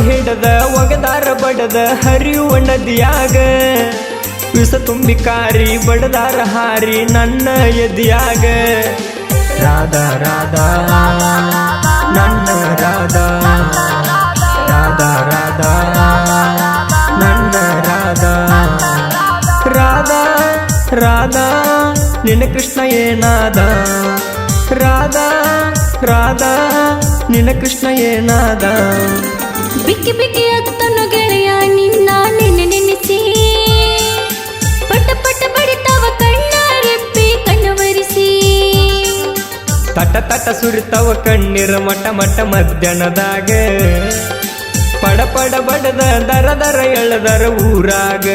ಹಿಡದ ಒಗದಾರ ಬಡದ ಹರಿಯುವ ನದಿಯಾಗ ವಿಷ ತುಂಬಿ ಕಾರಿ ಬಡದಾರ ಹಾರಿ ನನ್ನ ಎದಿಯಾಗ ರಾಧಾ ರಾಧಾ ನನ್ನ ರಾಧಾ ರಾಧಾ ರಾಧಾ ನನ್ನ ರಾಧಾ ರಾಧಾ ರಾಧಾ ನಿನ್ನ ಕೃಷ್ಣ ಏನಾದ ರಾಧಾ ರಾಧಾ ನಿನ್ನ ಕೃಷ್ಣ ಏನಾದ ಬಿಕ್ಕಿ ಬಿಕ್ಕಿ ಅತ್ತನು ಗೆಳೆಯ ನಿನ್ನ ನೆನೆ ನೆನೆಸಿ ಪಟ ಪಟ ಬಡಿತವ ಕಣ್ಣಾರೆಪ್ಪಿ ಕಣ್ಣವರಿಸಿ ತಟ ತಟ ಸುರಿತವ ಕಣ್ಣೀರ ಮಟ ಮಟ ಮಧ್ಯಾಹ್ನದಾಗ ಪಡ ಪಡ ಬಡದ ದರ ದರ ಎಳದರ ಊರಾಗ